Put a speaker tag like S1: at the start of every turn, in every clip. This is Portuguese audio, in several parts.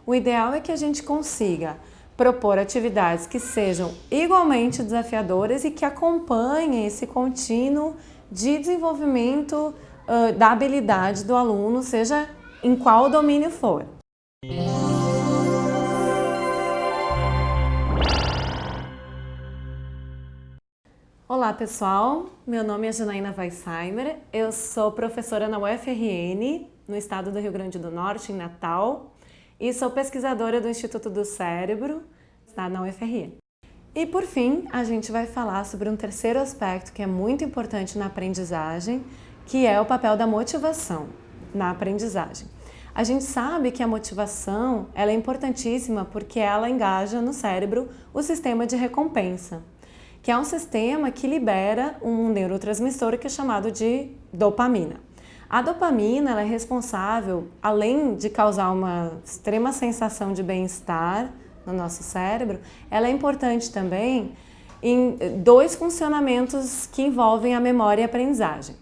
S1: o ideal é que a gente consiga propor atividades que sejam igualmente desafiadoras e que acompanhem esse contínuo de desenvolvimento da habilidade do aluno, seja em qual domínio for. Olá pessoal, meu nome é Janaína Weissheimer, eu sou professora na UFRN, no estado do Rio Grande do Norte, em Natal, e sou pesquisadora do Instituto do Cérebro, na UFRN. E por fim, a gente vai falar sobre um terceiro aspecto que é muito importante na aprendizagem, que é o papel da motivação na aprendizagem. A gente sabe que a motivação ela é importantíssima porque ela engaja no cérebro o sistema de recompensa, que é um sistema que libera um neurotransmissor que é chamado de dopamina. A dopamina ela é responsável, além de causar uma extrema sensação de bem-estar no nosso cérebro, ela é importante também em dois funcionamentos que envolvem a memória e a aprendizagem.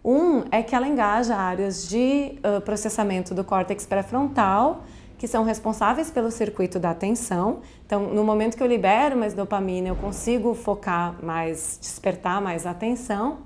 S1: Um é que ela engaja áreas de processamento do córtex pré-frontal, que são responsáveis pelo circuito da atenção. Então, no momento que eu libero mais dopamina, eu consigo focar mais, despertar mais a atenção.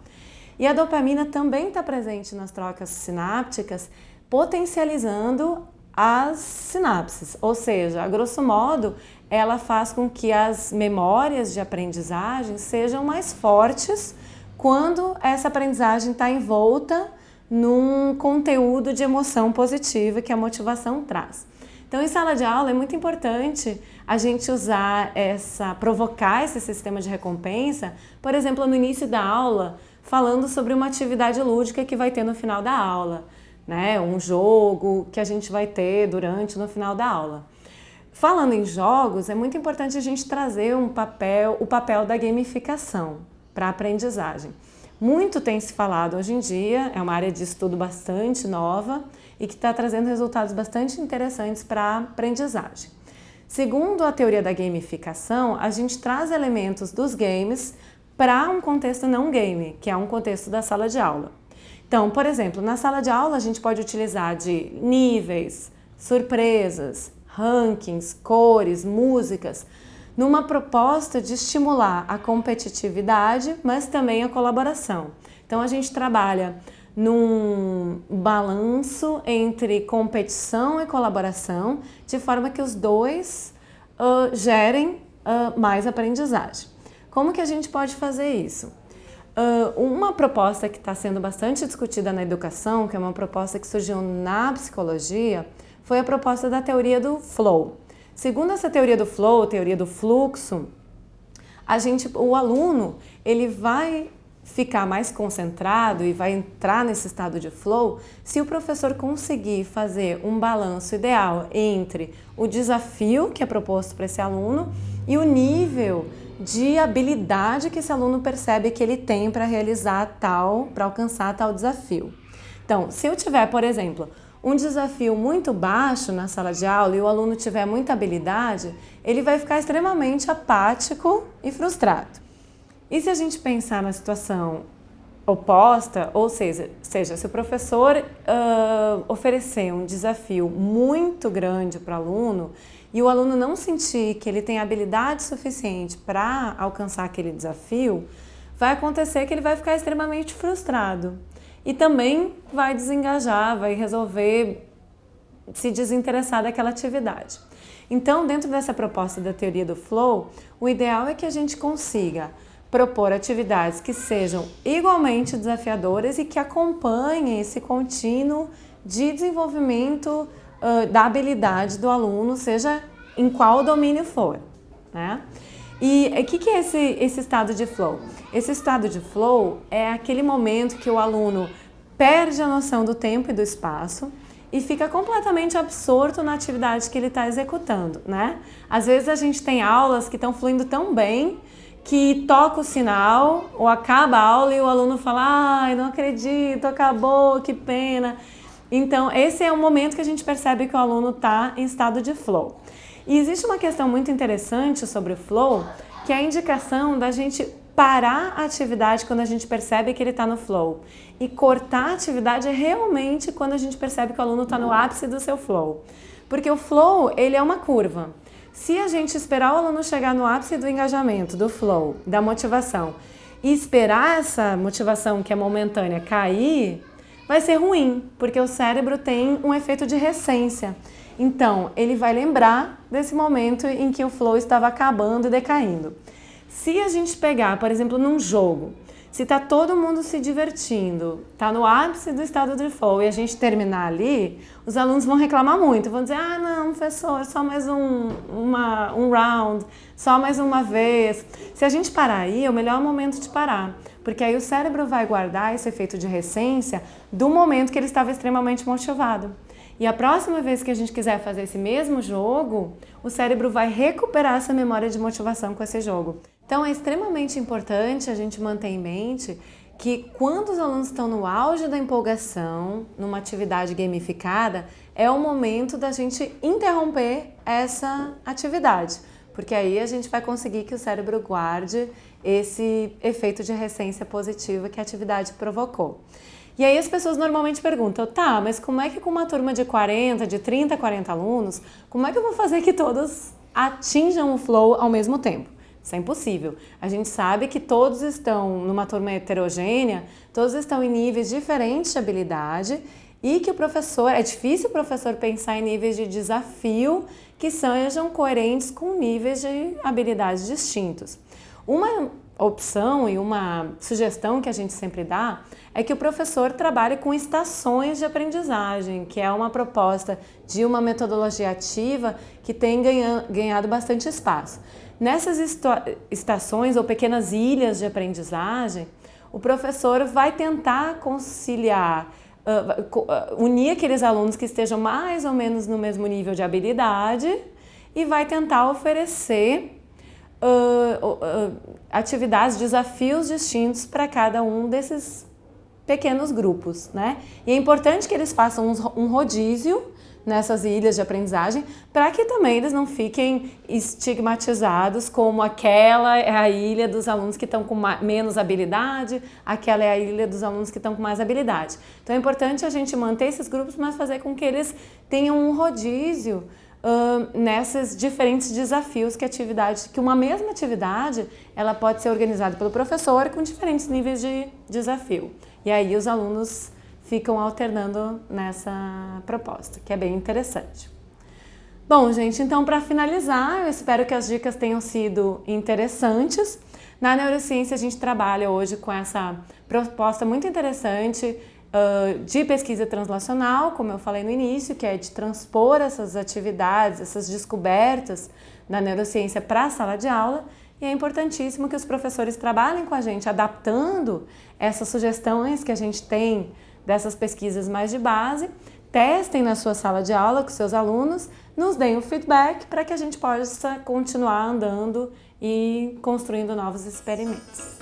S1: E a dopamina também está presente nas trocas sinápticas, potencializando as sinapses, ou seja, a grosso modo, ela faz com que as memórias de aprendizagem sejam mais fortes quando essa aprendizagem está envolta num conteúdo de emoção positiva que a motivação traz. Então, em sala de aula é muito importante a gente provocar esse sistema de recompensa, por exemplo, no início da aula, falando sobre uma atividade lúdica que vai ter no final da aula, né? Um jogo que a gente vai ter no final da aula. Falando em jogos, é muito importante a gente trazer o papel da gamificação para a aprendizagem. Muito tem se falado hoje em dia, é uma área de estudo bastante nova e que está trazendo resultados bastante interessantes para a aprendizagem. Segundo a teoria da gamificação, a gente traz elementos dos games para um contexto não game, que é um contexto da sala de aula. Então, por exemplo, na sala de aula a gente pode utilizar de níveis, surpresas, rankings, cores, músicas, numa proposta de estimular a competitividade, mas também a colaboração. Então, a gente trabalha num balanço entre competição e colaboração, de forma que os dois gerem mais aprendizagem. Como que a gente pode fazer isso? Uma proposta que está sendo bastante discutida na educação, que é uma proposta que surgiu na psicologia, foi a proposta da teoria do flow. Segundo essa teoria do flow, teoria do fluxo, o aluno ele vai ficar mais concentrado e vai entrar nesse estado de flow se o professor conseguir fazer um balanço ideal entre o desafio que é proposto para esse aluno e o nível de habilidade que esse aluno percebe que ele tem para alcançar tal desafio. Então, se eu tiver, por exemplo, um desafio muito baixo na sala de aula e o aluno tiver muita habilidade, ele vai ficar extremamente apático e frustrado. E se a gente pensar na situação oposta, ou seja, se o professor oferecer um desafio muito grande para o aluno e o aluno não sentir que ele tem habilidade suficiente para alcançar aquele desafio, vai acontecer que ele vai ficar extremamente frustrado e também vai desengajar, vai resolver se desinteressar daquela atividade. Então, dentro dessa proposta da teoria do flow, o ideal é que a gente consiga propor atividades que sejam igualmente desafiadoras e que acompanhem esse contínuo de desenvolvimento da habilidade do aluno, seja em qual domínio for, né? E o que é esse estado de flow? Esse estado de flow é aquele momento que o aluno perde a noção do tempo e do espaço e fica completamente absorto na atividade que ele está executando, né? Às vezes a gente tem aulas que estão fluindo tão bem que toca o sinal ou acaba a aula e o aluno fala: ai, não acredito, acabou, que pena. Então, esse é o momento que a gente percebe que o aluno está em estado de flow. E existe uma questão muito interessante sobre o flow, que é a indicação da gente parar a atividade quando a gente percebe que ele está no flow. E cortar a atividade é realmente quando a gente percebe que o aluno está no ápice do seu flow. Porque o flow, ele é uma curva. Se a gente esperar o aluno chegar no ápice do engajamento, do flow, da motivação, e esperar essa motivação que é momentânea cair, vai ser ruim, porque o cérebro tem um efeito de recência. Então, ele vai lembrar desse momento em que o flow estava acabando e decaindo. Se a gente pegar, por exemplo, num jogo, se está todo mundo se divertindo, está no ápice do estado de flow e a gente terminar ali, os alunos vão reclamar muito, vão dizer, ah não, professor, só mais um round, só mais uma vez. Se a gente parar aí, é o melhor momento de parar, porque aí o cérebro vai guardar esse efeito de recência do momento que ele estava extremamente motivado. E a próxima vez que a gente quiser fazer esse mesmo jogo, o cérebro vai recuperar essa memória de motivação com esse jogo. Então é extremamente importante a gente manter em mente que quando os alunos estão no auge da empolgação, numa atividade gamificada, é o momento da gente interromper essa atividade, porque aí a gente vai conseguir que o cérebro guarde esse efeito de recência positiva que a atividade provocou. E aí as pessoas normalmente perguntam, tá, mas como é que com uma turma de 40, de 30, 40 alunos, como é que eu vou fazer que todos atinjam o flow ao mesmo tempo? Isso é impossível. A gente sabe que todos estão numa turma heterogênea, todos estão em níveis diferentes de habilidade e que é difícil o professor pensar em níveis de desafio que sejam coerentes com níveis de habilidades distintos. Uma opção e uma sugestão que a gente sempre dá é que o professor trabalhe com estações de aprendizagem, que é uma proposta de uma metodologia ativa que tem ganhado bastante espaço. Nessas estações ou pequenas ilhas de aprendizagem, o professor vai tentar conciliar, unir aqueles alunos que estejam mais ou menos no mesmo nível de habilidade e vai tentar oferecer atividades, desafios distintos para cada um desses pequenos grupos, né? E é importante que eles façam um rodízio nessas ilhas de aprendizagem, para que também eles não fiquem estigmatizados como aquela é a ilha dos alunos que estão com menos habilidade, aquela é a ilha dos alunos que estão com mais habilidade. Então é importante a gente manter esses grupos, mas fazer com que eles tenham um rodízio nesses diferentes desafios que uma mesma atividade ela pode ser organizada pelo professor com diferentes níveis de desafio. E aí os alunos ficam alternando nessa proposta, que é bem interessante. Bom, gente, então para finalizar, eu espero que as dicas tenham sido interessantes. Na neurociência a gente trabalha hoje com essa proposta muito interessante de pesquisa translacional, como eu falei no início, que é de transpor essas atividades, essas descobertas da neurociência para a sala de aula. E é importantíssimo que os professores trabalhem com a gente, adaptando essas sugestões que a gente tem dessas pesquisas mais de base, testem na sua sala de aula com seus alunos, nos deem o feedback para que a gente possa continuar andando e construindo novos experimentos.